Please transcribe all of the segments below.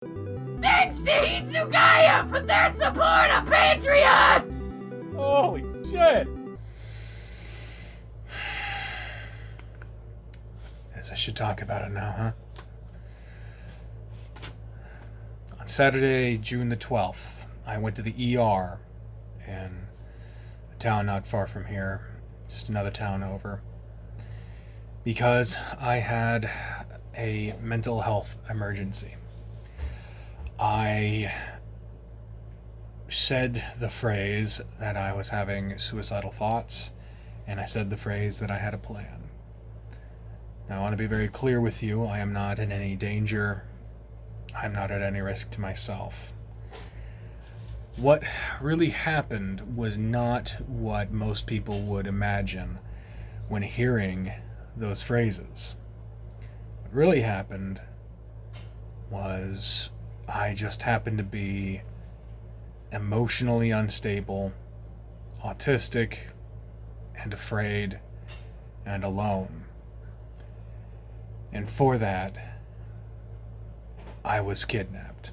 Thanks to Hitsugaya for their support on Patreon! Holy shit! Guess I should talk about it now, huh? On Saturday, June the 12th, I went to the ER in a town not far from here, just another town over, because I had a mental health emergency. I said the phrase that I was having suicidal thoughts, and I said the phrase that I had a plan. Now, I want to be very clear with you. I am not in any danger. I'm not at any risk to myself. What really happened was not what most people would imagine when hearing those phrases. What really happened was I just happened to be emotionally unstable, autistic, and afraid, and alone. And for that, I was kidnapped.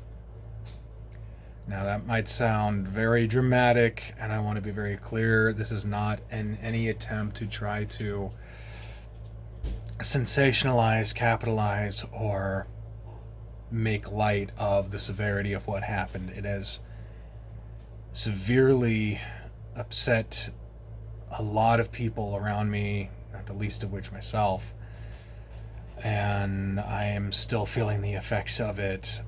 Now that might sound very dramatic, and I want to be very clear, this is not any attempt to try to sensationalize, capitalize, or make light of the severity of what happened. It has severely upset a lot of people around me, not the least of which myself, and I am still feeling the effects of it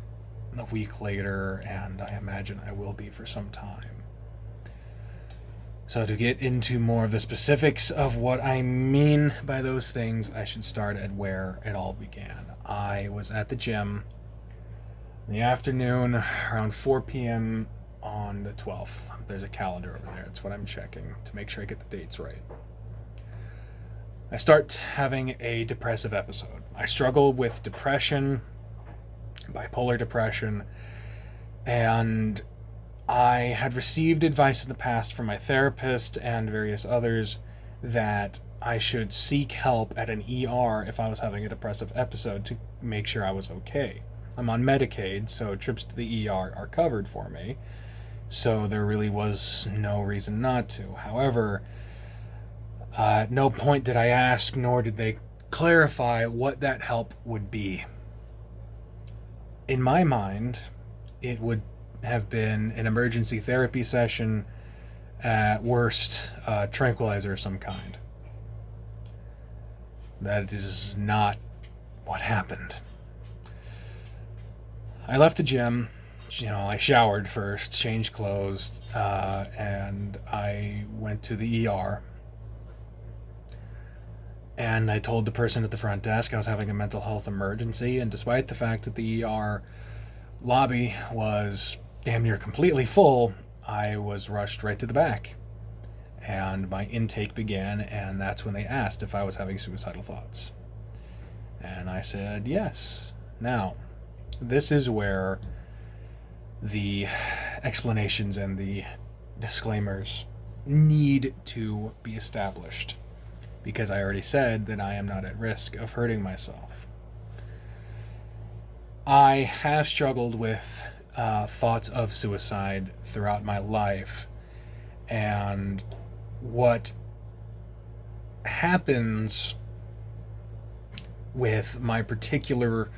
a week later, and I imagine I will be for some time. So to get into more of the specifics of what I mean by those things, I should start at where it all began. I was at the gym in the afternoon around 4 p.m. on the 12th. There's a calendar over there. That's what I'm checking to make sure I get the dates right. I start having a depressive episode. I struggle with depression, bipolar depression, and I had received advice in the past from my therapist and various others that I should seek help at an ER if I was having a depressive episode to make sure I was okay. I'm on Medicaid, so trips to the ER are covered for me, so there really was no reason not to. However, at no point did I ask, nor did they clarify what that help would be. In my mind, it would have been an emergency therapy session, at worst, a tranquilizer of some kind. That is not what happened. I left the gym. I showered first, changed clothes, and I went to the ER. And I told the person at the front desk I was having a mental health emergency, and despite the fact that the ER lobby was damn near completely full, I was rushed right to the back. And my intake began, and that's when they asked if I was having suicidal thoughts. And I said yes. Now, this is where the explanations and the disclaimers need to be established, because I already said that I am not at risk of hurting myself. I have struggled with thoughts of suicide throughout my life, and what happens with my particular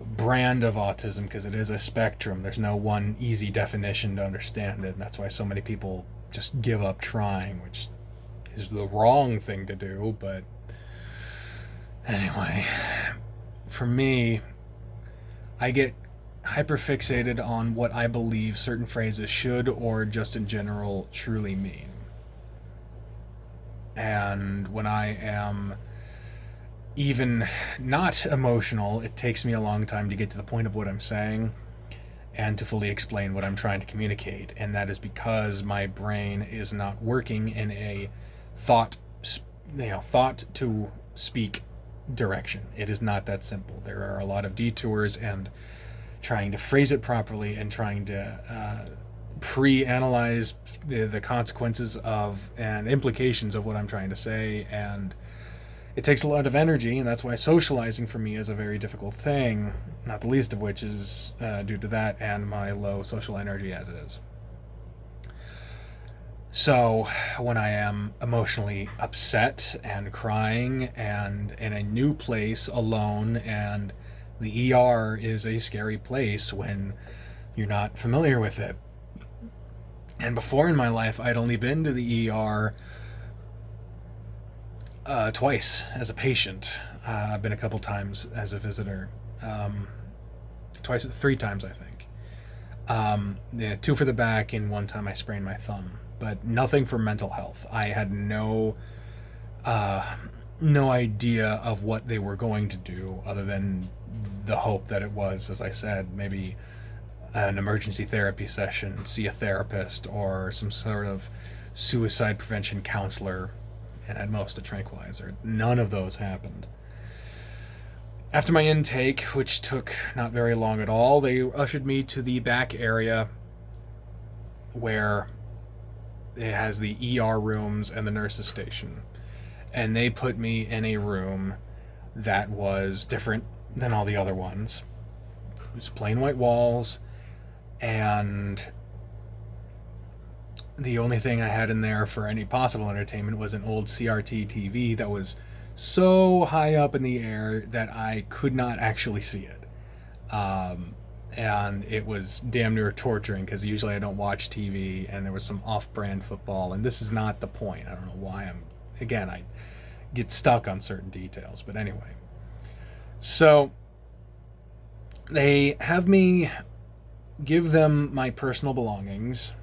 brand of autism, because it is a spectrum, there's no one easy definition to understand it, and that's why so many people just give up trying, which is the wrong thing to do. But anyway, for me, I get hyperfixated on what I believe certain phrases should, or just in general, truly mean. And when I am even not emotional, it takes me a long time to get to the point of what I'm saying and to fully explain what I'm trying to communicate. And that is because my brain is not working in a thought to speak direction. It is not that simple. There are a lot of detours, and trying to phrase it properly and trying to pre-analyze the consequences of and implications of what I'm trying to say, and it takes a lot of energy, and that's why socializing for me is a very difficult thing, not the least of which is due to that and my low social energy as it is. So when I am emotionally upset and crying and in a new place alone, and the ER is a scary place when you're not familiar with it. And before in my life, I'd only been to the ER twice as a patient. I've been a couple times as a visitor. Three times, I think. 2 for the back, and 1 time I sprained my thumb. But nothing for mental health. I had no idea of what they were going to do, other than the hope that it was, as I said, maybe an emergency therapy session, see a therapist, or some sort of suicide prevention counselor, and at most a tranquilizer. None of those happened. After my intake, which took not very long at all, they ushered me to the back area where it has the ER rooms and the nurses station. And they put me in a room that was different than all the other ones. It was plain white walls, and the only thing I had in there for any possible entertainment was an old CRT TV that was so high up in the air that I could not actually see it. And it was damn near torturing, because usually I don't watch TV, and there was some off-brand football, and this is not the point. I don't know why I get stuck on certain details, but anyway. So they have me give them my personal belongings.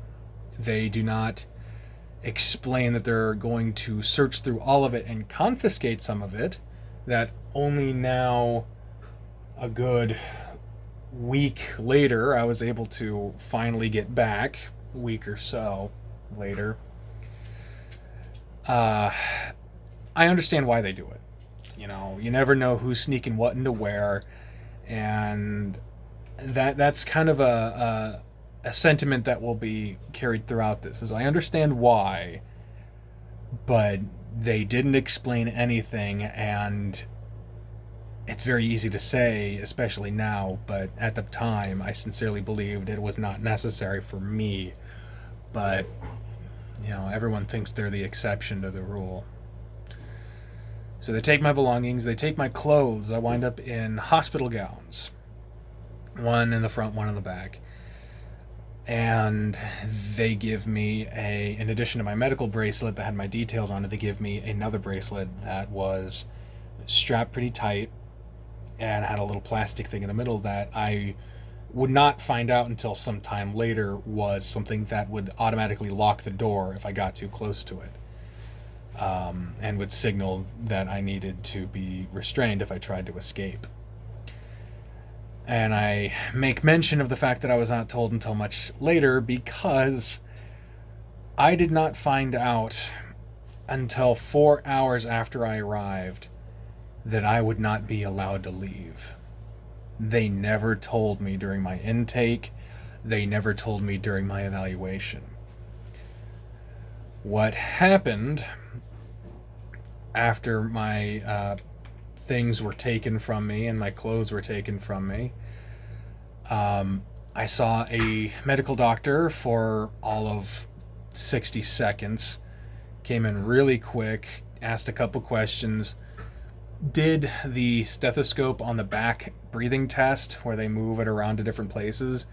They do not explain that they're going to search through all of it and confiscate some of it, that only now, a good week later, I was able to finally get back, a week or so later. I understand why they do it. You know, you never know who's sneaking what into where, and that's kind of a sentiment that will be carried throughout this, is I understand why, but they didn't explain anything, and it's very easy to say, especially now, but at the time, I sincerely believed it was not necessary for me. But, you know, everyone thinks they're the exception to the rule. So they take my belongings, they take my clothes. I wind up in hospital gowns. One in the front, one in the back. And they give me in addition to my medical bracelet that had my details on it, they give me another bracelet that was strapped pretty tight and had a little plastic thing in the middle that I would not find out until some time later was something that would automatically lock the door if I got too close to it, and would signal that I needed to be restrained if I tried to escape. And I make mention of the fact that I was not told until much later, because I did not find out until 4 hours after I arrived that I would not be allowed to leave. They never told me during my intake. They never told me during my evaluation. What happened after my things were taken from me and my clothes were taken from me, I saw a medical doctor for all of 60 seconds, came in really quick, asked a couple questions, did the stethoscope on the back breathing test where they move it around to different places,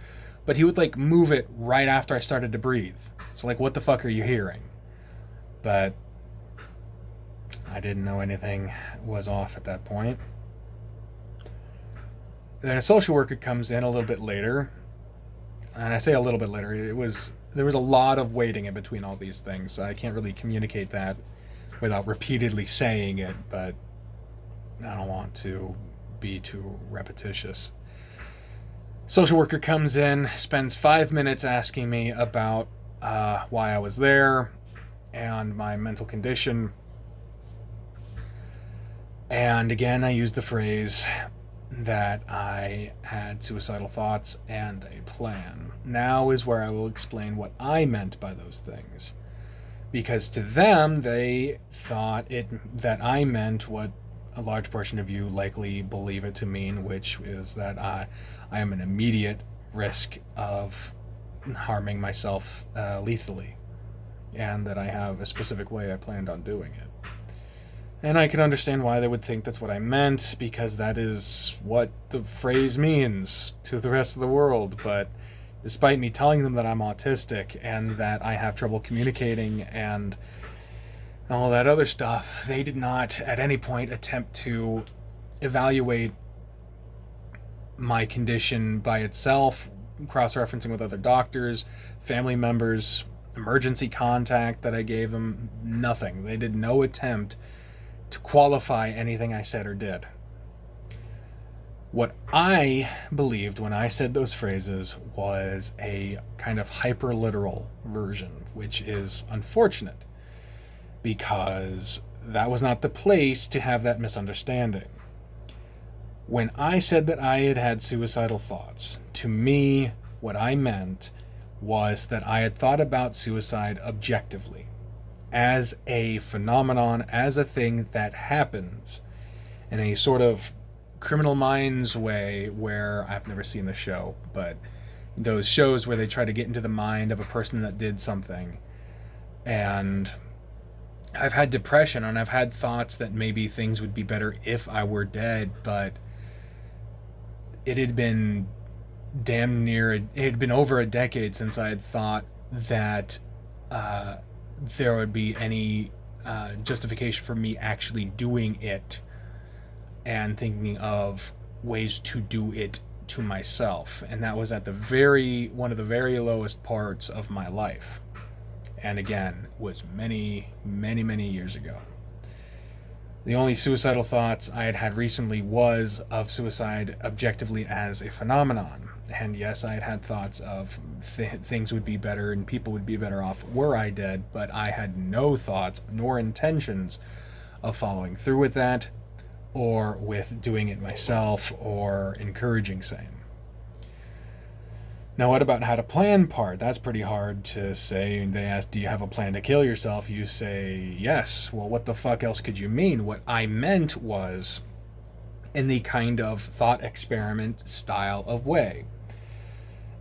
but he would move it right after I started to breathe. So what the fuck are you hearing? But I didn't know anything was off at that point. Then a social worker comes in a little bit later, and I say a little bit later, there was a lot of waiting in between all these things. I can't really communicate that without repeatedly saying it, but I don't want to be too repetitious. Social worker comes in, spends 5 minutes asking me about why I was there and my mental condition. And again, I used the phrase that I had suicidal thoughts and a plan. Now is where I will explain what I meant by those things. Because to them, they thought that I meant what a large portion of you likely believe it to mean, which is that I am an immediate risk of harming myself lethally, and that I have a specific way I planned on doing it. And I can understand why they would think that's what I meant, because that is what the phrase means to the rest of the world. But despite me telling them that I'm autistic and that I have trouble communicating and all that other stuff, they did not at any point attempt to evaluate my condition by itself, cross-referencing with other doctors, family members, emergency contact that I gave them. Nothing. They did no attempt to qualify anything I said or did. What I believed when I said those phrases was a kind of hyper-literal version, which is unfortunate, because that was not the place to have that misunderstanding. When I said that I had had suicidal thoughts, to me, what I meant was that I had thought about suicide objectively, as a phenomenon, as a thing that happens in a sort of Criminal Minds way, where I've never seen the show, but those shows where they try to get into the mind of a person that did something. And I've had depression, and I've had thoughts that maybe things would be better if I were dead, but it had been it had been over a decade since I had thought that there would be any justification for me actually doing it, and thinking of ways to do it to myself. And that was at one of the very lowest parts of my life. And again, was many, many, many years ago. The only suicidal thoughts I had had recently was of suicide objectively as a phenomenon. And yes, I had had thoughts of things would be better and people would be better off were I dead, but I had no thoughts nor intentions of following through with that, or with doing it myself, or encouraging same. Now, what about how to plan part? That's pretty hard to say. They ask, do you have a plan to kill yourself? You say, yes. Well, what the fuck else could you mean? What I meant was in the kind of thought experiment style of way.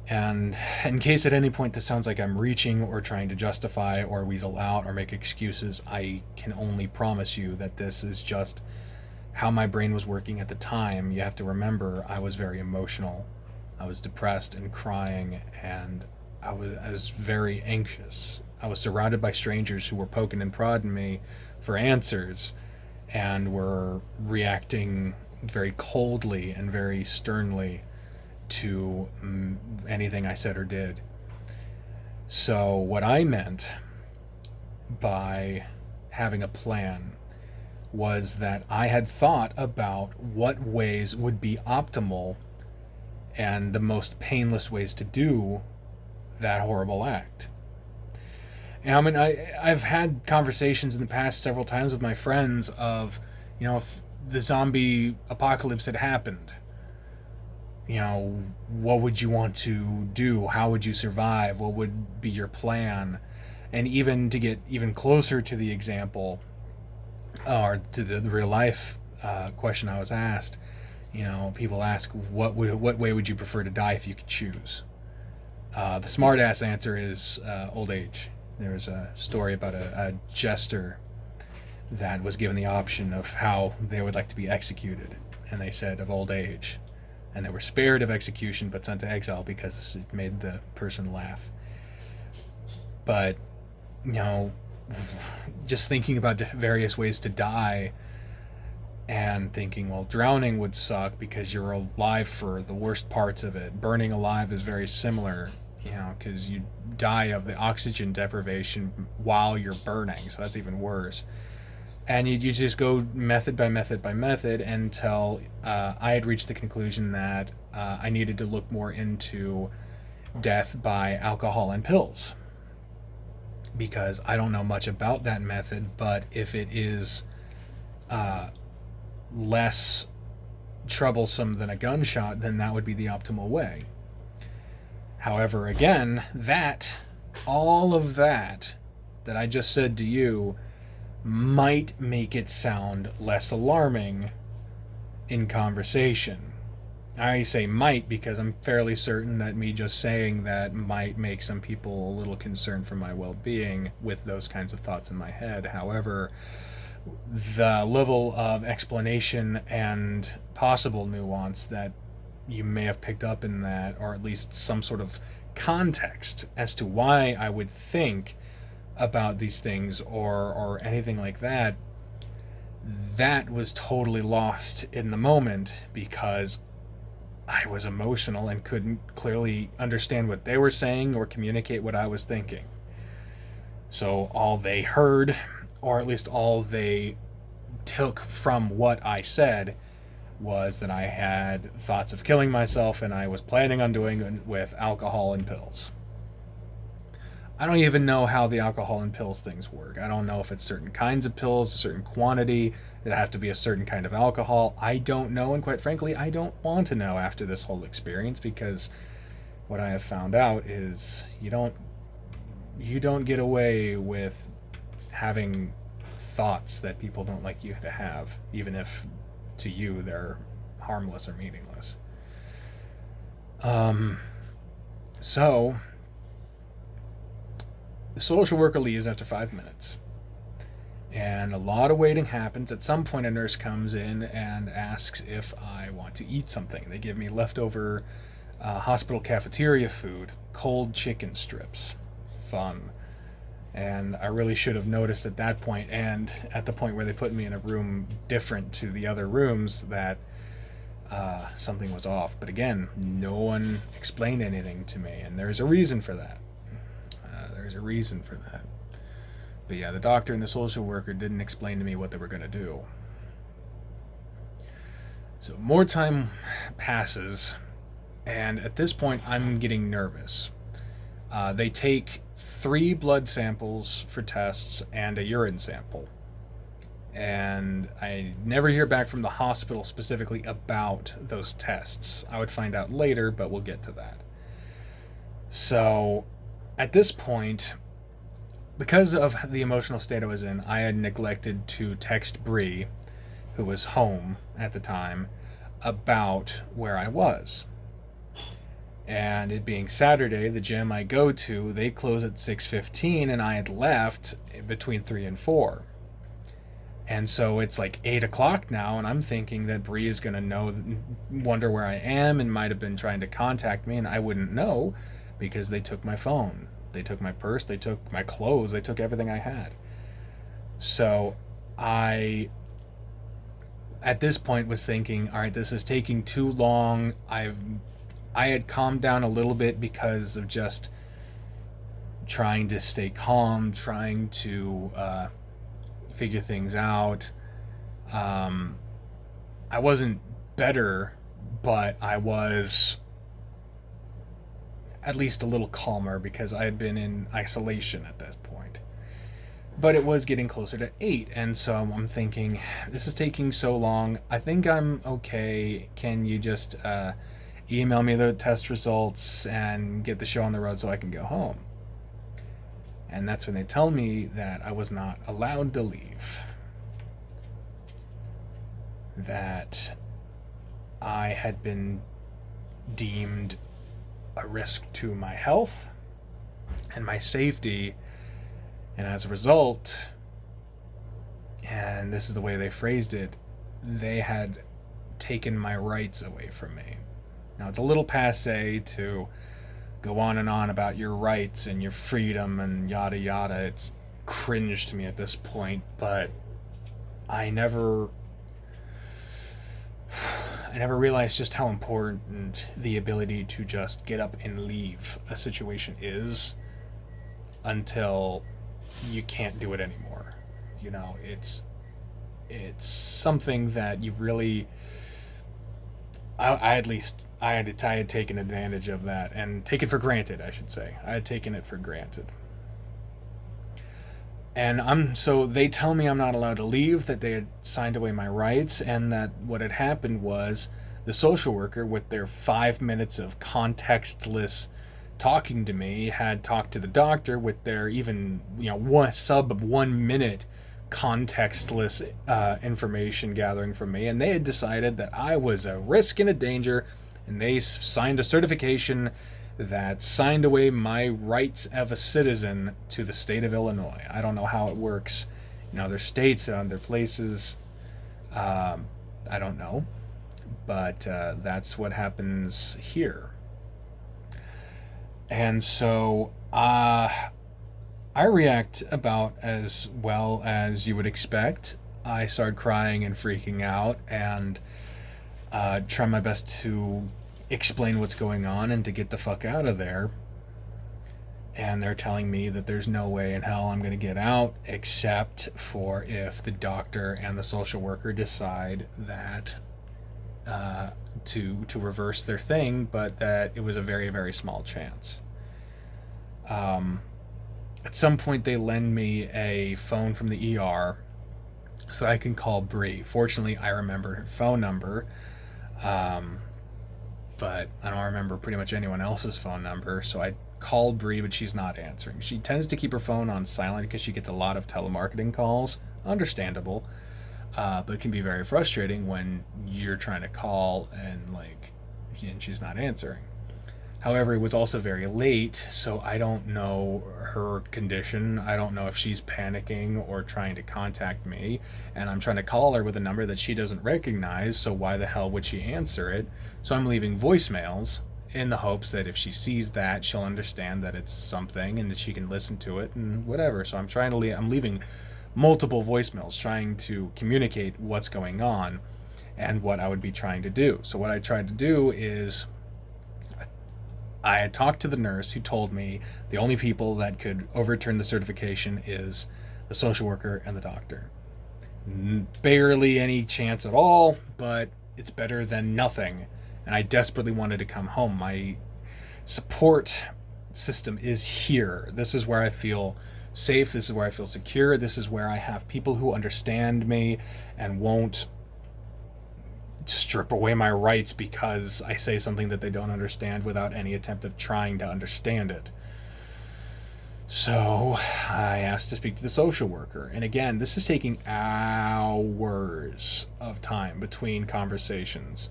And in case at any point this sounds like I'm reaching or trying to justify or weasel out or make excuses, I can only promise you that this is just how my brain was working at the time. You have to remember, I was very emotional. I was depressed and crying, and I was very anxious. I was surrounded by strangers who were poking and prodding me for answers and were reacting very coldly and very sternly to anything I said or did. So what I meant by having a plan was that I had thought about what ways would be optimal and the most painless ways to do that horrible act. And I mean, I've had conversations in the past several times with my friends of, you know, if the zombie apocalypse had happened, you know, what would you want to do? How would you survive? What would be your plan? And even to get even closer to the example, or to the real life question I was asked, you know, people ask, what way would you prefer to die if you could choose? The smart ass answer is old age. There was a story about a jester that was given the option of how they would like to be executed, and they said of old age, and they were spared of execution but sent to exile because it made the person laugh. But, you know, just thinking about various ways to die and thinking, well, drowning would suck because you're alive for the worst parts of it. Burning alive is very similar, you know, because you die of the oxygen deprivation while you're burning, so that's even worse. And you just go method by method by method until I had reached the conclusion that I needed to look more into death by alcohol and pills, because I don't know much about that method, but if it is less troublesome than a gunshot, then that would be the optimal way. However, again, all of that I just said to you might make it sound less alarming in conversation. I say might because I'm fairly certain that me just saying that might make some people a little concerned for my well-being with those kinds of thoughts in my head. However, the level of explanation and possible nuance that you may have picked up in that, or at least some sort of context as to why I would think about these things or anything like that, that was totally lost in the moment because I was emotional and couldn't clearly understand what they were saying or communicate what I was thinking. So all they heard, or at least all they took from what I said, was that I had thoughts of killing myself and I was planning on doing it with alcohol and pills. I don't even know how the alcohol and pills things work. I don't know if it's certain kinds of pills, a certain quantity, it have to be a certain kind of alcohol. I don't know, and quite frankly, I don't want to know after this whole experience, because what I have found out is you don't get away with having thoughts that people don't like you to have, even if to you they're harmless or meaningless. So the social worker leaves after 5 minutes, and a lot of waiting happens. At some point, a nurse comes in and asks if I want to eat something. They give me leftover hospital cafeteria food, cold chicken strips. Fun. And I really should have noticed at that point, and at the point where they put me in a room different to the other rooms, that something was off. But again, no one explained anything to me, and there's a reason for that. But yeah, the doctor and the social worker didn't explain to me what they were going to do. So more time passes, and at this point I'm getting nervous. They take 3 blood samples for tests and a urine sample. And I never hear back from the hospital specifically about those tests. I would find out later, but we'll get to that. So at this point, because of the emotional state I was in, I had neglected to text Bree, who was home at the time, about where I was. And it being Saturday, the gym I go to, they close at 6:15, and I had left between 3 and 4. And so it's like 8 o'clock now, and I'm thinking that Bree is going to wonder where I am and might have been trying to contact me, and I wouldn't know because they took my phone. They took my purse, they took my clothes, they took everything I had. So I, at this point, was thinking, all right, this is taking too long. I had calmed down a little bit because of just trying to stay calm, trying to figure things out. I wasn't better, but I was at least a little calmer because I had been in isolation at this point. But it was getting closer to 8, and so I'm thinking, this is taking so long. I think I'm okay. Can you just email me the test results and get the show on the road so I can go home? And that's when they tell me that I was not allowed to leave. That I had been deemed a risk to my health and my safety, and as a result, and this is the way they phrased it, they had taken my rights away from me. Now, it's a little passé to go on and on about your rights and your freedom and yada yada. It's cringe to me at this point, but I never realized just how important the ability to just get up and leave a situation is until you can't do it anymore. You know, it's something that you really, I had taken advantage of that and taken for granted, I should say. I had taken it for granted. And so they tell me I'm not allowed to leave, that they had signed away my rights, and that what had happened was the social worker, with their 5 minutes of contextless talking to me, had talked to the doctor with their even, one 1 minute contextless information gathering from me, and they had decided that I was a risk and a danger, and they signed a certification that signed away my rights of a citizen to the state of Illinois. I don't know how it works in other states and other places. I don't know, but that's what happens here. And so I react about as well as you would expect. I start crying and freaking out and try my best to explain what's going on and to get the fuck out of there. And they're telling me that there's no way in hell I'm going to get out, except for if the doctor and the social worker decide that to reverse their thing, but that it was a very, very small chance. At some point they lend me a phone from the ER so that I can call Bree. Fortunately, I remember her phone number, but I don't remember pretty much anyone else's phone number, so I called Bree, but she's not answering. She tends to keep her phone on silent because she gets a lot of telemarketing calls. Understandable, but it can be very frustrating when you're trying to call and she's not answering. However, it was also very late, so I don't know her condition. I don't know if she's panicking or trying to contact me, and I'm trying to call her with a number that she doesn't recognize, so why the hell would she answer it? So I'm leaving voicemails in the hopes that if she sees that, she'll understand that it's something and that she can listen to it and whatever. So I'm leaving multiple voicemails trying to communicate what's going on and what I would be trying to do. So what I tried to do is I had talked to the nurse who told me the only people that could overturn the certification is the social worker and the doctor. Barely any chance at all, but it's better than nothing. And I desperately wanted to come home. My support system is here. This is where I feel safe. This is where I feel secure. This is where I have people who understand me and won't strip away my rights because I say something that they don't understand without any attempt of trying to understand it. So I asked to speak to the social worker. And again, this is taking hours of time between conversations.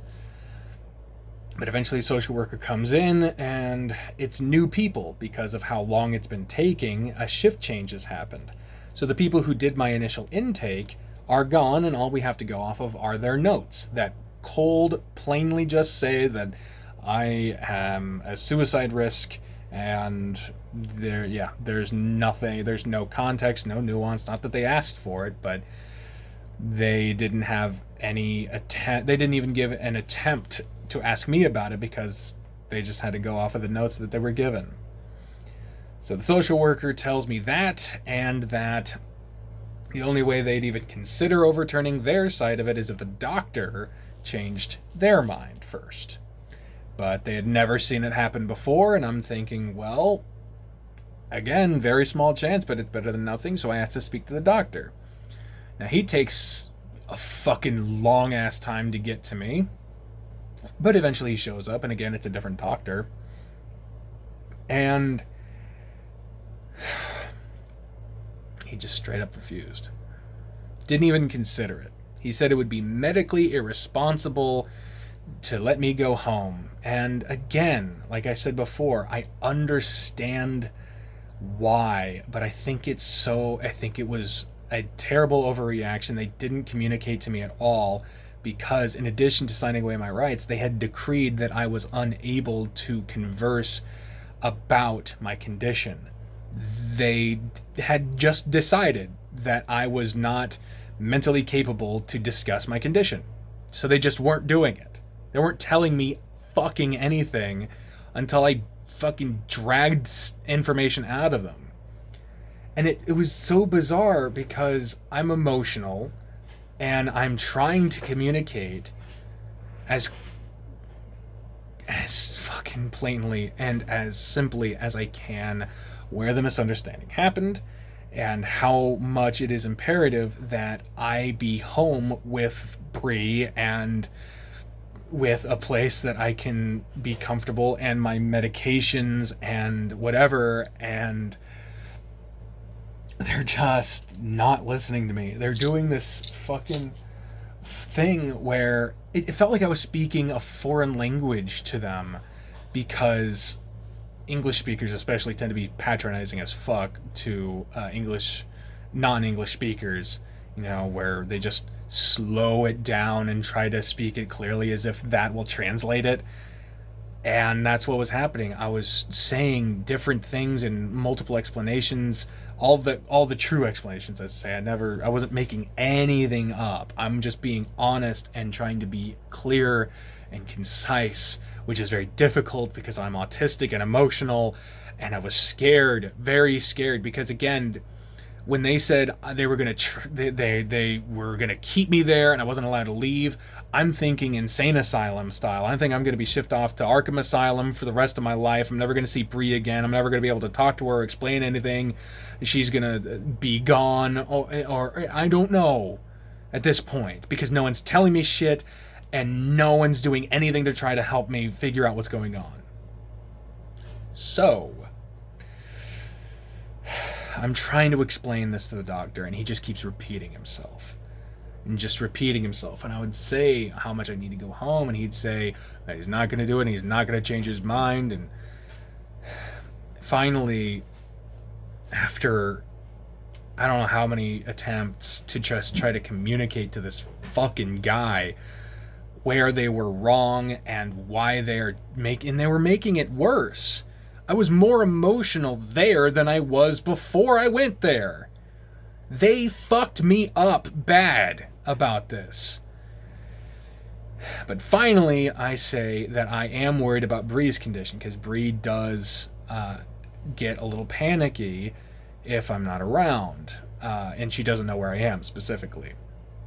But eventually a social worker comes in, and it's new people because of how long it's been taking. A shift change has happened. So the people who did my initial intake are gone, and all we have to go off of are their notes that plainly just say that I am a suicide risk, and there's nothing, there's no context, no nuance. Not that they asked for it, but they didn't have any attempt. They didn't even give an attempt to ask me about it because they just had to go off of the notes that they were given. So the social worker tells me that, and that the only way they'd even consider overturning their side of it is if the doctor changed their mind first. But they had never seen it happen before, and I'm thinking, well, again, very small chance, but it's better than nothing, so I asked to speak to the doctor. Now, he takes a fucking long-ass time to get to me, but eventually he shows up, and again, it's a different doctor. And he just straight up refused. Didn't even consider it. He said it would be medically irresponsible to let me go home. And again, like I said before, I understand why, but I think it was a terrible overreaction. They didn't communicate to me at all, because in addition to signing away my rights, they had decreed that I was unable to converse about my condition. They had just decided that I was not mentally capable to discuss my condition. So they just weren't doing it. They weren't telling me fucking anything until I fucking dragged information out of them. And it was so bizarre because I'm emotional and I'm trying to communicate as fucking plainly and as simply as I can where the misunderstanding happened and how much it is imperative that I be home with Bree and with a place that I can be comfortable and my medications and whatever, and they're just not listening to me. They're doing this fucking thing where it felt like I was speaking a foreign language to them, because English speakers especially tend to be patronizing as fuck to non-English speakers, where they just slow it down and try to speak it clearly as if that will translate it. And that's what was happening. I was saying different things and multiple explanations, all the true explanations. As I say, I wasn't making anything up. I'm just being honest and trying to be clear and concise, which is very difficult because I'm autistic and emotional. And I was scared, very scared, because again, when they said they were gonna they were gonna keep me there and I wasn't allowed to leave, I'm thinking insane asylum style. I think I'm gonna be shipped off to Arkham Asylum for the rest of my life. I'm never gonna see Bree again. I'm never gonna be able to talk to her or explain anything. She's gonna be gone, or I don't know at this point, because no one's telling me shit and no one's doing anything to try to help me figure out what's going on. So I'm trying to explain this to the doctor, and he just keeps repeating himself. And I would say how much I need to go home, and he'd say that he's not going to do it, and he's not going to change his mind. And finally, after I don't know how many attempts to just try to communicate to this fucking guy where they were wrong and why they were making it worse. I was more emotional there than I was before I went there. They fucked me up bad about this. But finally, I say that I am worried about Bree's condition, because Bree does get a little panicky if I'm not around. And she doesn't know where I am specifically.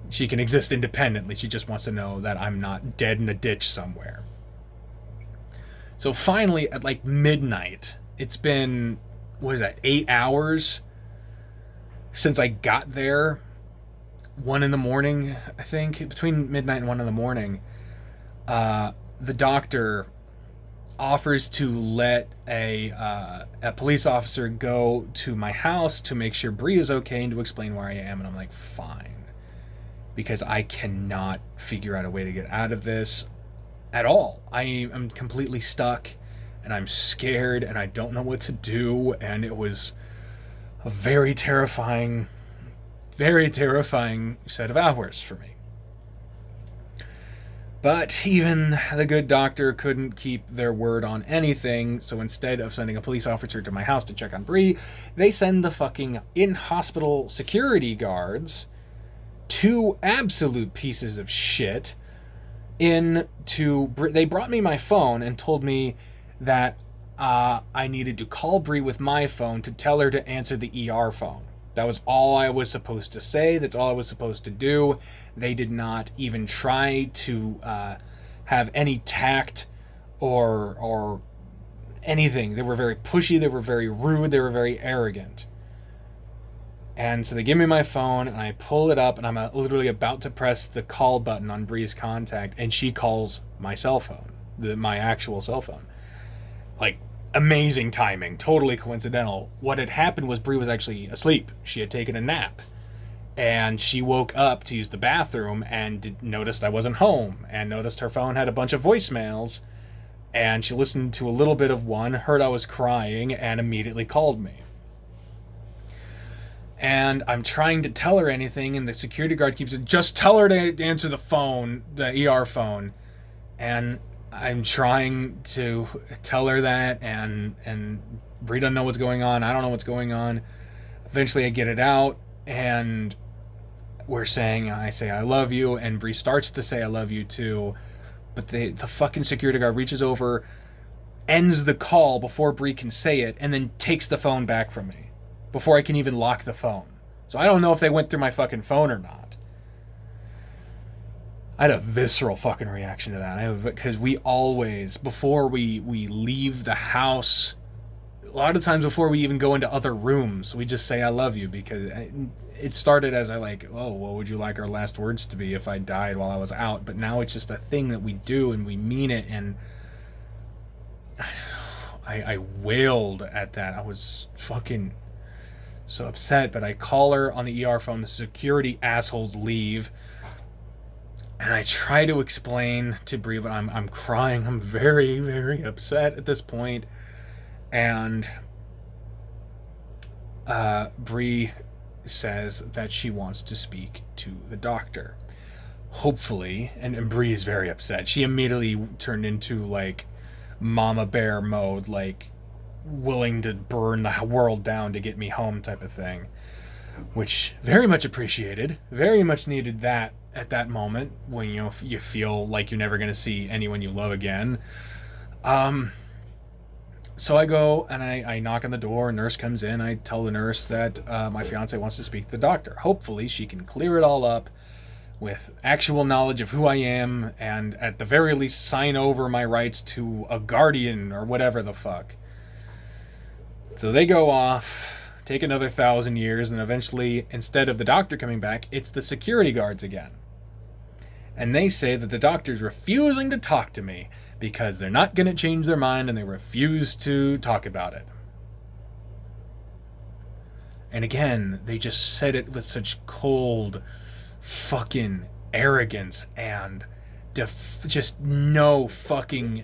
She can exist independently. She just wants to know that I'm not dead in a ditch somewhere. So finally, at like midnight, it's been, 8 hours since I got there. 1 a.m, I think, between midnight and 1 a.m, the doctor offers to let a police officer go to my house to make sure Bree is okay and to explain where I am. And I'm like, fine. Because I cannot figure out a way to get out of this at all. I am completely stuck, and I'm scared, and I don't know what to do. And it was a very terrifying set of hours for me. But even the good doctor couldn't keep their word on anything, so instead of sending a police officer to my house to check on Bree, they send the fucking in-hospital security guards, 2 absolute pieces of shit, they brought me my phone and told me that I needed to call Bree with my phone to tell her to answer the ER phone. That was all I was supposed to say. That's all I was supposed to do. They did not even try to have any tact or anything. They were very pushy. They were very rude. They were very arrogant. And so they give me my phone, and I pull it up, and I'm literally about to press the call button on Bree's contact, and she calls my cell phone, my actual cell phone. Like, amazing timing, totally coincidental. What had happened was Bree was actually asleep. She had taken a nap, and she woke up to use the bathroom and noticed I wasn't home, and noticed her phone had a bunch of voicemails, and she listened to a little bit of one, heard I was crying, and immediately called me. And I'm trying to tell her anything, and the security guard keeps saying, just tell her to answer the phone, the ER phone. And I'm trying to tell her that, and Bree doesn't know what's going on. I don't know what's going on. Eventually I get it out, and I say I love you, and Bree starts to say I love you too. But the fucking security guard reaches over, ends the call before Bree can say it, and then takes the phone back from me before I can even lock the phone. So I don't know if they went through my fucking phone or not. I had a visceral fucking reaction to that. Because we always, before we leave the house, a lot of times before we even go into other rooms, we just say I love you, because it started as what would you like our last words to be if I died while I was out? But now it's just a thing that we do, and we mean it, and I wailed at that. I was fucking so upset, but I call her on the ER phone. The security assholes leave. And I try to explain to Bri, but I'm crying. I'm very, very upset at this point. And Bri says that she wants to speak to the doctor. Hopefully, and Bri is very upset. She immediately turned into like mama bear mode, like willing to burn the world down to get me home type of thing. Which very much appreciated. Very much needed that at that moment when you feel like you're never going to see anyone you love again. So I go and I knock on the door. A nurse comes in. I tell the nurse that my fiance wants to speak to the doctor. Hopefully she can clear it all up with actual knowledge of who I am, and at the very least sign over my rights to a guardian or whatever the fuck. So they go off, take another 1,000 years, and eventually, instead of the doctor coming back, it's the security guards again. And they say that the doctor's refusing to talk to me because they're not going to change their mind and they refuse to talk about it. And again, they just said it with such cold fucking arrogance and just no fucking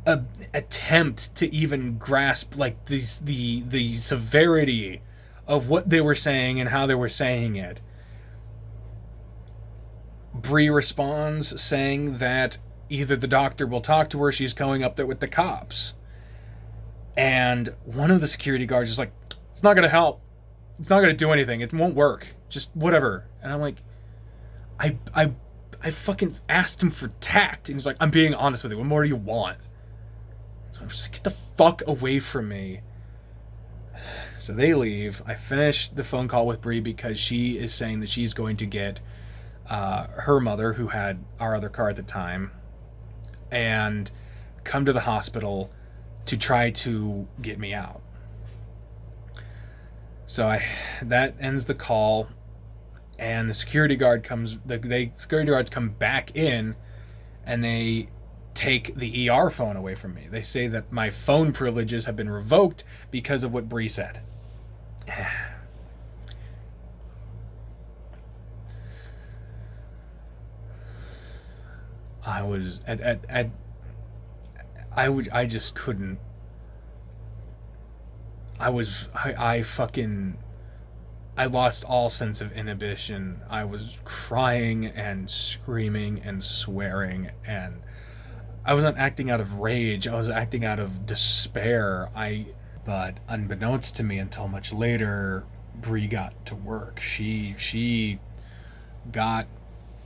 attempt to even grasp like the severity of what they were saying and how they were saying it. Bri responds saying that either the doctor will talk to her, she's going up there with the cops. And one of the security guards is like, it's not going to help. It's not going to do anything. It won't work. Just whatever. And I'm like, I fucking asked him for tact. And he's like, I'm being honest with you. What more do you want? So I'm just like, get the fuck away from me. So they leave. I finish the phone call with Bri because she is saying that she's going to get her mother, who had our other car at the time, and come to the hospital to try to get me out. So that ends the call, and the security guard comes. The security guards come back in, and they take the ER phone away from me. They say that my phone privileges have been revoked because of what Bri said. I was I just couldn't. I lost all sense of inhibition. I was crying and screaming and swearing, and I wasn't acting out of rage. I was acting out of despair. But unbeknownst to me until much later, Bri got to work. She got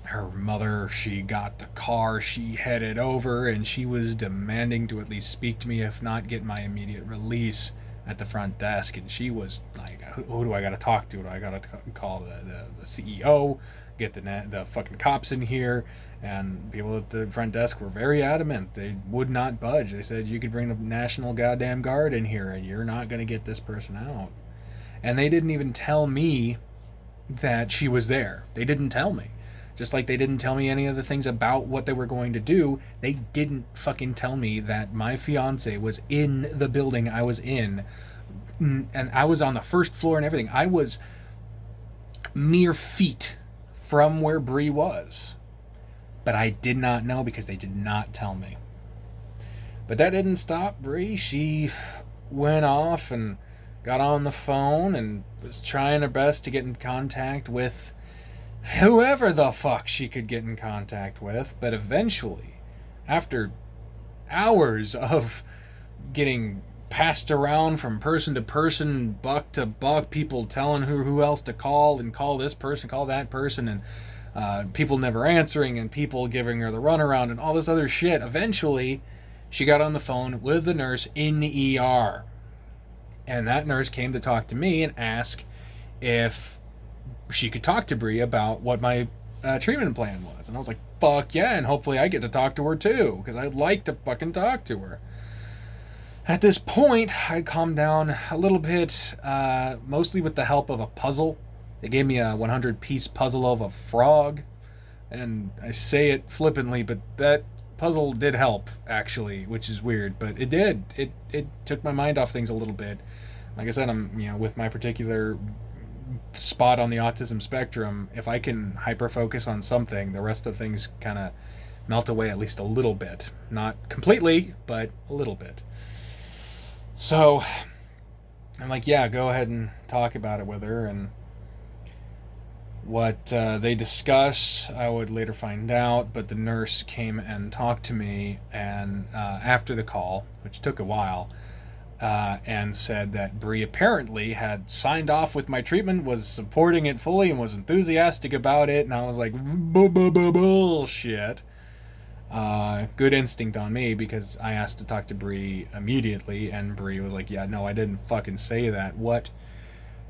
her mother, she got the car, she headed over, and she was demanding to at least speak to me, if not get my immediate release at the front desk. And she was like, who do I gotta talk to? Do I gotta call the CEO, get the fucking cops in here? And people at the front desk were very adamant. They would not budge. They said, you could bring the National Goddamn Guard in here and you're not gonna get this person out. And they didn't even tell me that she was there. They didn't tell me. Just like they didn't tell me any of the things about what they were going to do, they didn't fucking tell me that my fiance was in the building I was in. And I was on the first floor and everything. I was mere feet from where Bri was. But I did not know because they did not tell me. But that didn't stop Bri. She went off and got on the phone and was trying her best to get in contact with whoever the fuck she could get in contact with. But eventually, after hours of getting passed around from person to person, buck to buck, people telling her who else to call, and call this person, call that person, and people never answering, and people giving her the runaround and all this other shit, eventually she got on the phone with the nurse in the ER. And that nurse came to talk to me and ask if she could talk to Bri about what my treatment plan was. And I was like, fuck yeah, and hopefully I get to talk to her too, because I'd like to fucking talk to her. At this point, I calmed down a little bit, mostly with the help of a puzzle. They gave me a 100-piece puzzle of a frog, and I say it flippantly, but that puzzle did help, actually, which is weird, but it did. It took my mind off things a little bit. Like I said, I'm, with my particular spot on the autism spectrum, if I can hyper focus on something, the rest of things kind of melt away at least a little bit. Not completely, but a little bit. So I'm like, yeah, go ahead and talk about it with her. And what they discuss, I would later find out, but the nurse came and talked to me and after the call, which took a while, and said that Bri apparently had signed off with my treatment, was supporting it fully, and was enthusiastic about it. And I was like, bullshit. Good instinct on me, because I asked to talk to Bri immediately, and Bri was like, yeah, no, I didn't fucking say that. What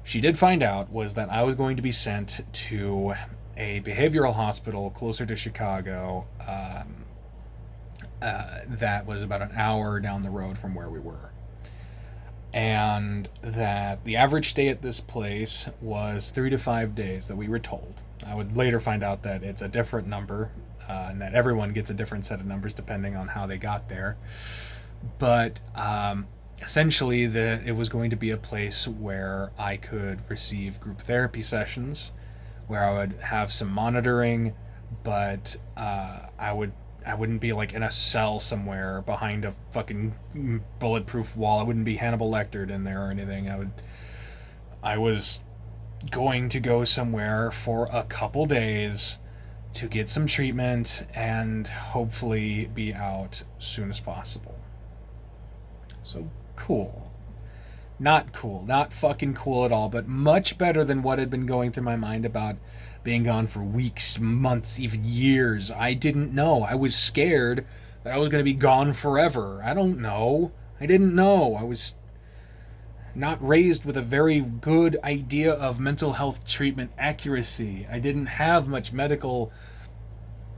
she did find out was that I was going to be sent to a behavioral hospital closer to Chicago, that was about an hour down the road from where we were. And that the average stay at this place was 3 to 5 days that we were told. I would later find out that it's a different number, and that everyone gets a different set of numbers depending on how they got there. But essentially, it was going to be a place where I could receive group therapy sessions, where I would have some monitoring, but I wouldn't be like in a cell somewhere behind a fucking bulletproof wall. I wouldn't be Hannibal Lectered in there or anything. I was going to go somewhere for a couple days to get some treatment and hopefully be out as soon as possible. So cool. Not cool. Not fucking cool at all, but much better than what had been going through my mind about being gone for weeks, months, even years. I didn't know. I was scared that I was going to be gone forever. I don't know. I didn't know. I was not raised with a very good idea of mental health treatment accuracy. I didn't have much medical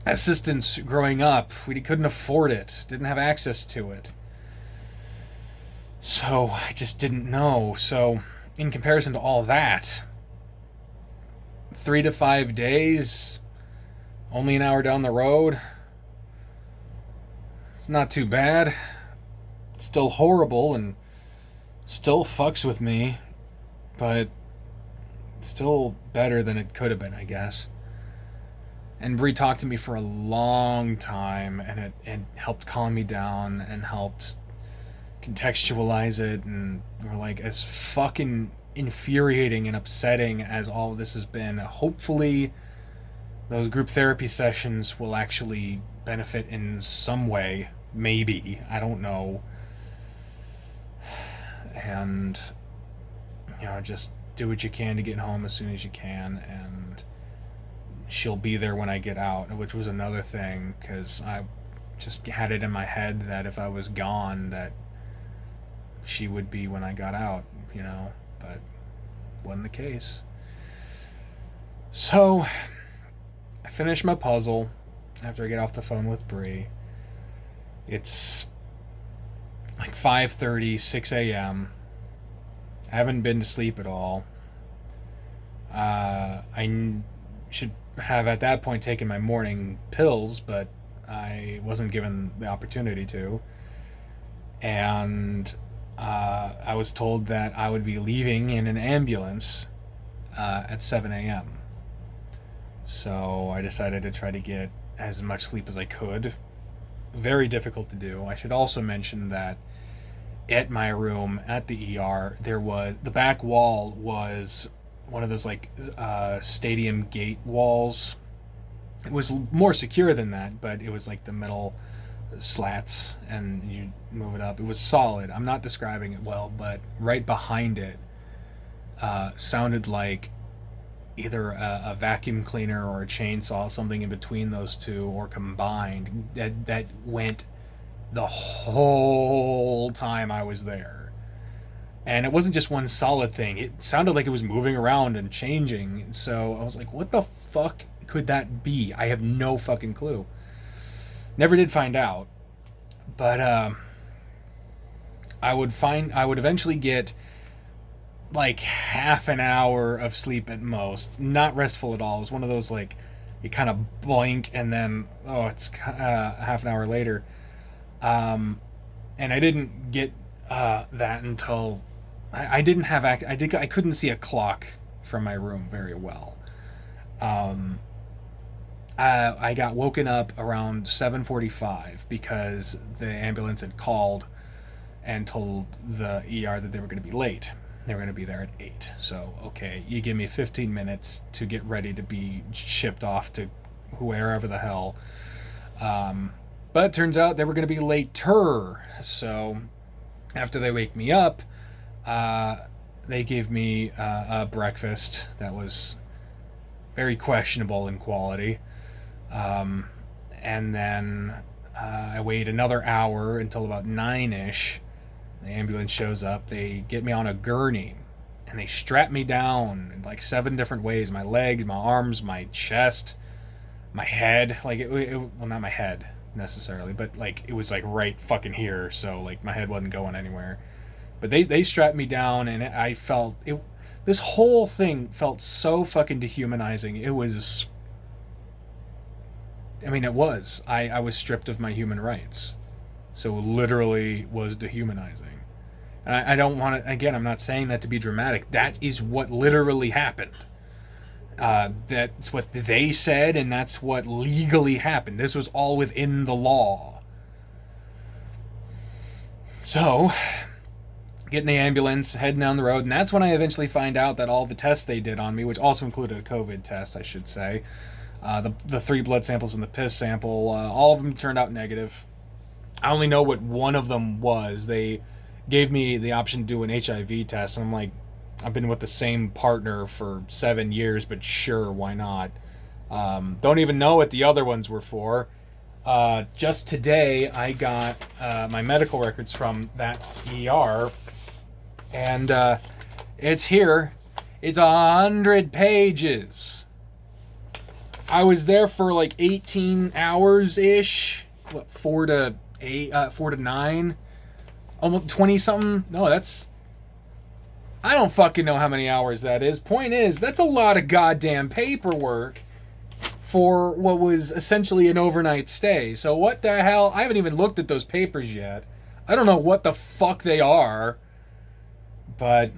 assistance growing up. We couldn't afford it. Didn't have access to it. So I just didn't know. So in comparison to all that, 3 to 5 days, only an hour down the road, it's not too bad. It's still horrible and still fucks with me, but it's still better than it could have been, I guess. And Bri talked to me for a long time, and it helped calm me down and helped contextualize it. And we're like, as fucking infuriating and upsetting as all of this has been, hopefully those group therapy sessions will actually benefit in some way. Maybe. I don't know. And, just do what you can to get home as soon as you can, and she'll be there when I get out, which was another thing, because I just had it in my head that if I was gone, that she would be when I got out, but wasn't the case. So I finish my puzzle after I get off the phone with Bri. It's like 5:30, 6 a.m. I haven't been to sleep at all. I should have at that point taken my morning pills, but I wasn't given the opportunity to. And I was told that I would be leaving in an ambulance at 7 a.m. So I decided to try to get as much sleep as I could. Very difficult to do. I should also mention that at my room at the ER, the back wall was one of those stadium gate walls. It was more secure than that, but it was like the metal slats, and you move it up. It was solid. I'm not describing it well, but right behind it sounded like either a vacuum cleaner or a chainsaw, something in between those two, or combined, that went the whole time I was there. And it wasn't just one solid thing. It sounded like it was moving around and changing. So I was like, what the fuck could that be? I have no fucking clue. Never did find out. But I would eventually get like half an hour of sleep at most. Not restful at all. It was one of those, like, you kind of blink and then, it's half an hour later. And I didn't get that until I didn't have I couldn't see a clock from my room very well. I got woken up around 7:45 because the ambulance had called and told the ER that they were going to be late. They were going to be there at 8. So, okay, you give me 15 minutes to get ready to be shipped off to wherever the hell. But it turns out they were going to be later. So, after they wake me up, they gave me a breakfast that was very questionable in quality. And then I wait another hour until about 9-ish. The ambulance shows up. They get me on a gurney, and they strap me down in like 7 different ways. My legs, my arms, my chest, my head. Like, well, not my head necessarily, but like it was like right fucking here. So like my head wasn't going anywhere. But they strapped me down, and I felt it. This whole thing felt so fucking dehumanizing. It was. I mean, it was. I was stripped of my human rights. So it literally was dehumanizing. And I don't want to, again, I'm not saying that to be dramatic. That is what literally happened. That's what they said, and that's what legally happened. This was all within the law. So, getting the ambulance, heading down the road, and that's when I eventually find out that all the tests they did on me, which also included a COVID test, I should say, the 3 blood samples and the piss sample, all of them turned out negative. I only know what one of them was. They gave me the option to do an HIV test, and I'm like, I've been with the same partner for 7 years, but sure, why not? Don't even know what the other ones were for. Just today, I got my medical records from that ER, and it's here. It's 100 pages. I was there for like 18 hours-ish. What, 4 to 9? Almost 20 something. No, that's, I don't fucking know how many hours that is. Point is, that's a lot of goddamn paperwork for what was essentially an overnight stay. So what the hell? I haven't even looked at those papers yet. I don't know what the fuck they are. But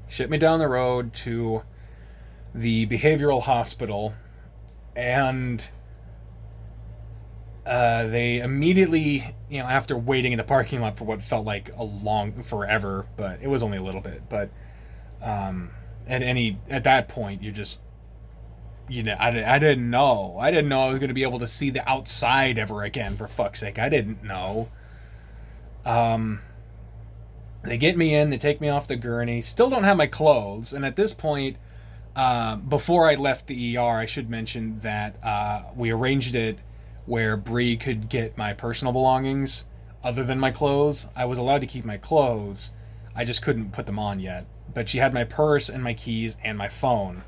ship me down the road to the behavioral hospital, and they immediately, after waiting in the parking lot for what felt like forever, but it was only a little bit, but at that point, you just, I didn't know I was going to be able to see the outside ever again, for fuck's sake. I didn't know. They get me in, they take me off the gurney, still don't have my clothes, and at this point, before I left the ER, I should mention that we arranged it where Bree could get my personal belongings other than my clothes. I was allowed to keep my clothes, I just couldn't put them on yet. But she had my purse and my keys and my phone.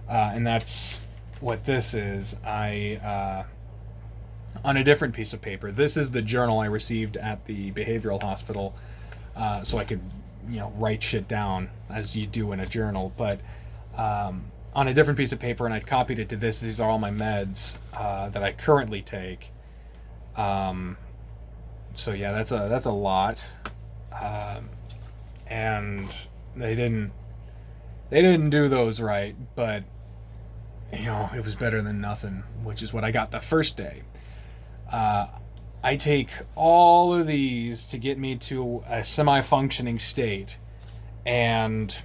And that's what this is. On a different piece of paper, this is the journal I received at the behavioral hospital, so I could, write shit down as you do in a journal. But on a different piece of paper, and I'd copied it to this. These are all my meds that I currently take. So yeah, that's a lot. And they didn't do those right, but it was better than nothing, which is what I got the first day. I take all of these to get me to a semi-functioning state, and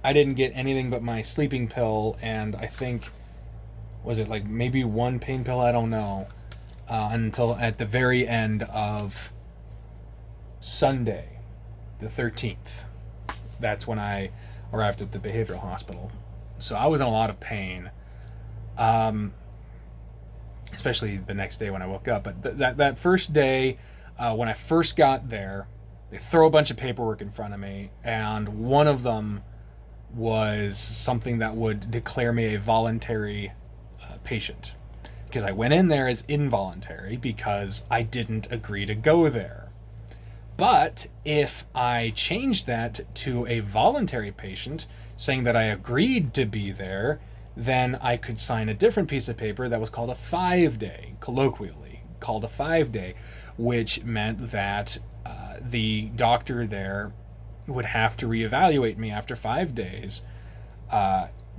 I didn't get anything but my sleeping pill, and I think, was it like maybe one pain pill? I don't know. Until at the very end of Sunday, the 13th. That's when I arrived at the behavioral hospital. So I was in a lot of pain. Especially the next day when I woke up. But that first day, when I first got there, they throw a bunch of paperwork in front of me, and one of them was something that would declare me a voluntary patient, because I went in there as involuntary because I didn't agree to go there. But if I changed that to a voluntary patient, saying that I agreed to be there, then I could sign a different piece of paper that was called a 5-day, colloquially called a 5-day, which meant that the doctor there would have to reevaluate me after 5 days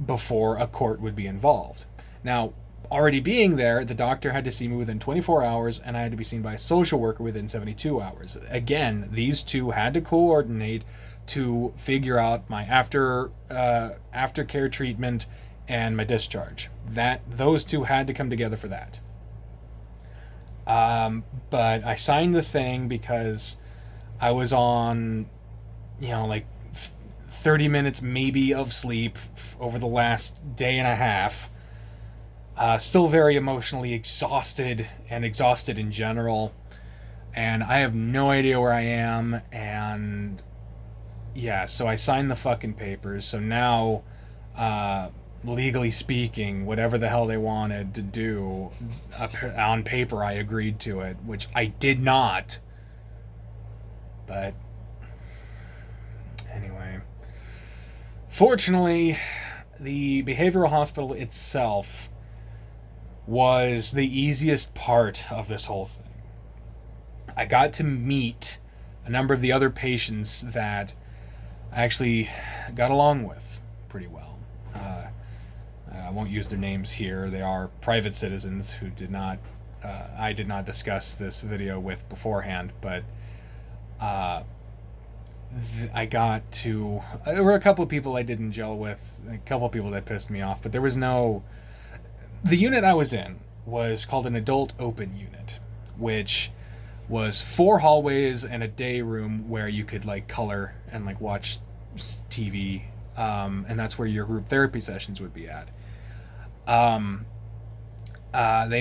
before a court would be involved. Now, already being there, the doctor had to see me within 24 hours, and I had to be seen by a social worker within 72 hours. Again, these two had to coordinate to figure out my aftercare treatment and my discharge. Those two had to come together for that. But I signed the thing because I was on, like 30 minutes maybe of sleep over the last day and a half. Still very emotionally exhausted in general. And I have no idea where I am. And yeah, so I signed the fucking papers. So now, legally speaking, whatever the hell they wanted to do on paper, I agreed to it, which I did not. But anyway, fortunately, the behavioral hospital itself was the easiest part of this whole thing. I got to meet a number of the other patients that I actually got along with pretty well. I won't use their names here. They are private citizens who I did not discuss this video with beforehand, but there were a couple of people I didn't gel with, a couple of people that pissed me off, but the unit I was in was called an adult open unit, which was 4 hallways and a day room where you could color and watch TV, and that's where your group therapy sessions would be at. They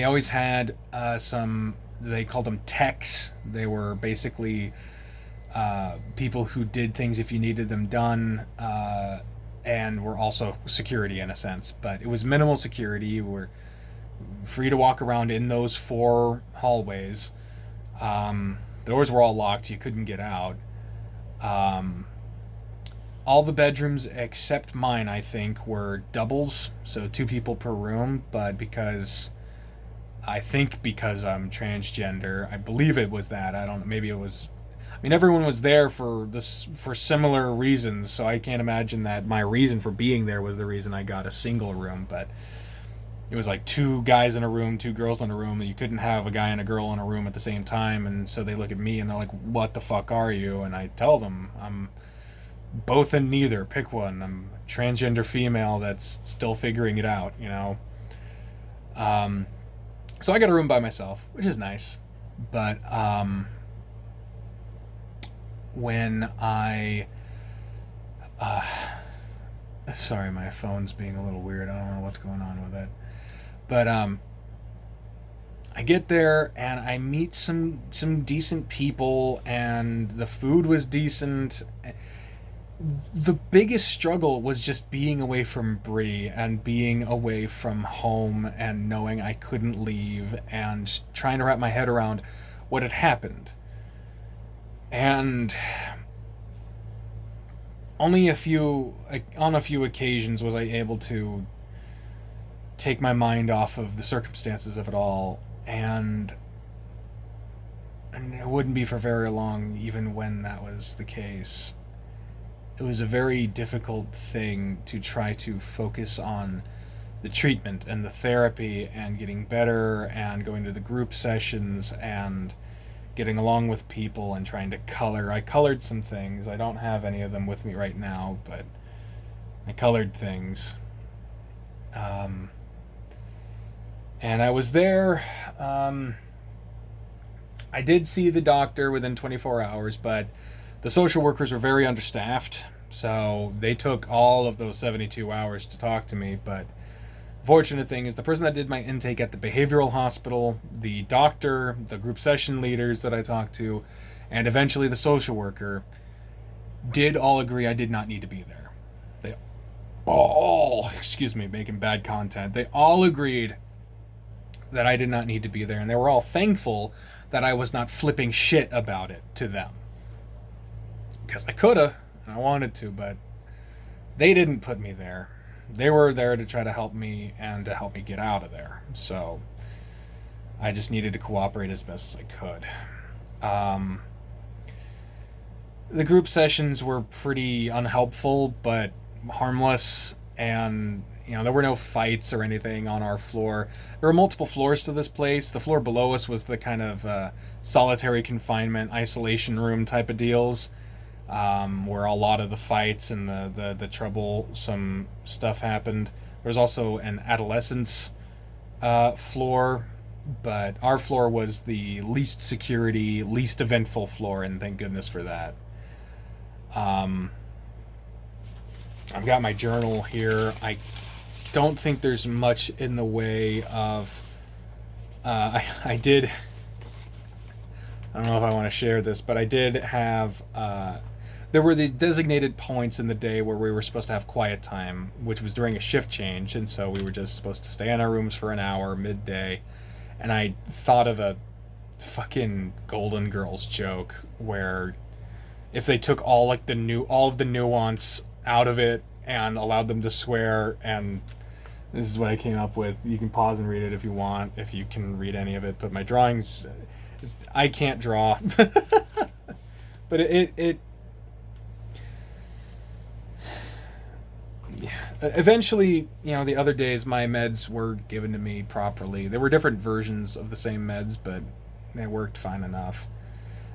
always had they called them techs. They were basically people who did things if you needed them done, and were also security in a sense, but it was minimal security. You were free to walk around in those 4 hallways. The doors were all locked. You couldn't get out. All the bedrooms except mine, I think, were doubles, so 2 people per room, but because I'm transgender, I believe it was that. I don't know, maybe it was, everyone was there for similar reasons, so I can't imagine that my reason for being there was the reason I got a single room, but it was 2 guys in a room, 2 girls in a room, and you couldn't have a guy and a girl in a room at the same time, and so they look at me and they're like, what the fuck are you? And I tell them, I'm both and neither, pick one. I'm a transgender female that's still figuring it out, so I got a room by myself, which is nice, but when I sorry, my phone's being a little weird. I don't know what's going on with it. But I get there and I meet some decent people, and the food was decent. The biggest struggle was just being away from Bri and being away from home and knowing I couldn't leave and trying to wrap my head around what had happened. And on a few occasions was I able to take my mind off of the circumstances of it all, and it wouldn't be for very long even when that was the case. It was a very difficult thing to try to focus on the treatment and the therapy and getting better and going to the group sessions and getting along with people and trying to color. I colored some things. I don't have any of them with me right now, but I colored things. And I was there. I did see the doctor within 24 hours, but the social workers were very understaffed, so they took all of those 72 hours to talk to me. But the fortunate thing is the person that did my intake at the behavioral hospital, the doctor, the group session leaders that I talked to, and eventually the social worker did all agree I did not need to be there. They all, making bad content. They all agreed that I did not need to be there, and they were all thankful that I was not flipping shit about it to them. Because I coulda, and I wanted to, but they didn't put me there. They were there to try to help me and to help me get out of there. So I just needed to cooperate as best as I could. the group sessions were pretty unhelpful, but harmless, and there were no fights or anything on our floor. There were multiple floors to this place. The floor below us was the kind of solitary confinement, isolation room type of deals, where a lot of the fights and the troublesome stuff happened. There was also an adolescence floor, but our floor was the least security, least eventful floor, and thank goodness for that. I've got my journal here. I don't think there's much in the way of... I did... I don't know if I want to share this, but I did have... there were the designated points in the day where we were supposed to have quiet time, which was during a shift change, and so we were just supposed to stay in our rooms for an hour, midday. And I thought of a fucking Golden Girls joke where if they took all of the nuance out of it and allowed them to swear, and this is what I came up with. You can pause and read it if you want, if you can read any of it, but my drawings, I can't draw. But it yeah. Eventually, the other days my meds were given to me properly. There were different versions of the same meds, but they worked fine enough.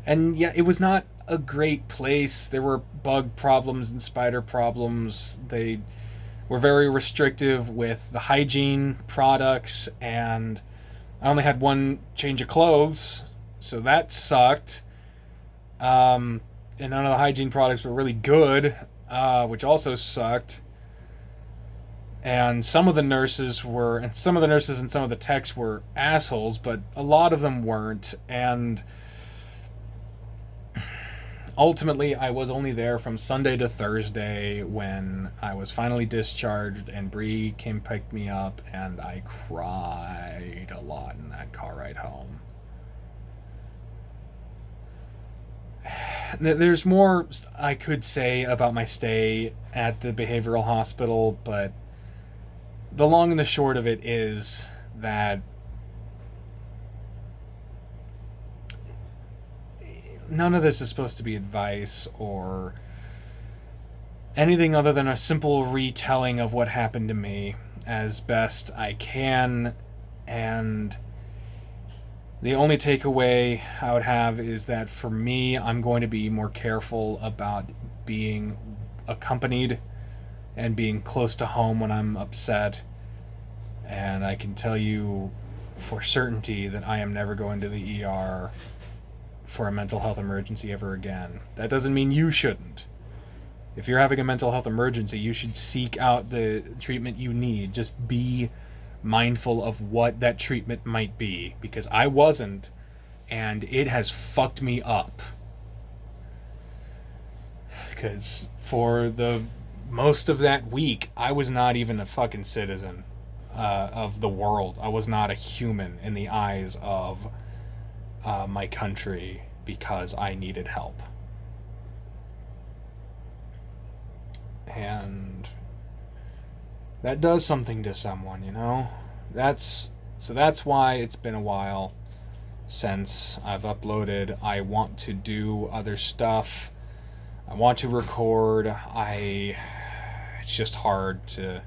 And yeah, it was not a great place. There were bug problems and spider problems. They were very restrictive with the hygiene products, and I only had one change of clothes, so that sucked. And none of the hygiene products were really good, which also sucked. And some of the nurses and some of the techs were assholes, but a lot of them weren't. And ultimately, I was only there from Sunday to Thursday when I was finally discharged, and Bree came pick me up, and I cried a lot in that car ride home. There's more I could say about my stay at the behavioral hospital, but the long and the short of it is that none of this is supposed to be advice or anything other than a simple retelling of what happened to me as best I can. And the only takeaway I would have is that for me, I'm going to be more careful about being accompanied and being close to home when I'm upset. And I can tell you for certainty that I am never going to the ER for a mental health emergency ever again. That doesn't mean you shouldn't. If you're having a mental health emergency, you should seek out the treatment you need. Just be mindful of what that treatment might be, because I wasn't, and it has fucked me up. Because for the most of that week, I was not even a fucking citizen of the world. I was not a human in the eyes of my country because I needed help. And that does something to someone, That's why it's been a while since I've uploaded. I want to do other stuff. I want to record. It's just hard to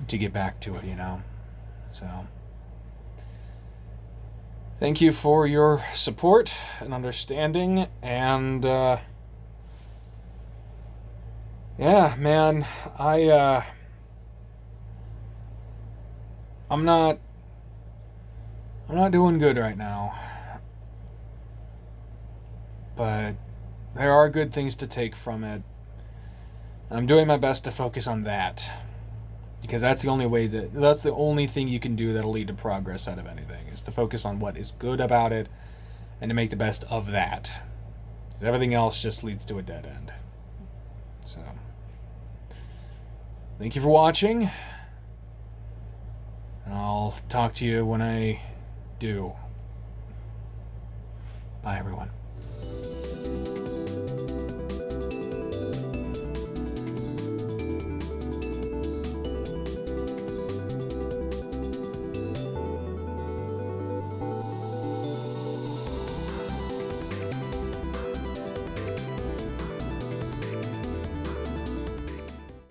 get back to it, So thank you for your support and understanding, and yeah, man, I'm not doing good right now. But there are good things to take from it. And I'm doing my best to focus on that. Because that's the only thing you can do that'll lead to progress out of anything, is to focus on what is good about it and to make the best of that. Because everything else just leads to a dead end. So, thank you for watching. And I'll talk to you when I do. Bye, everyone.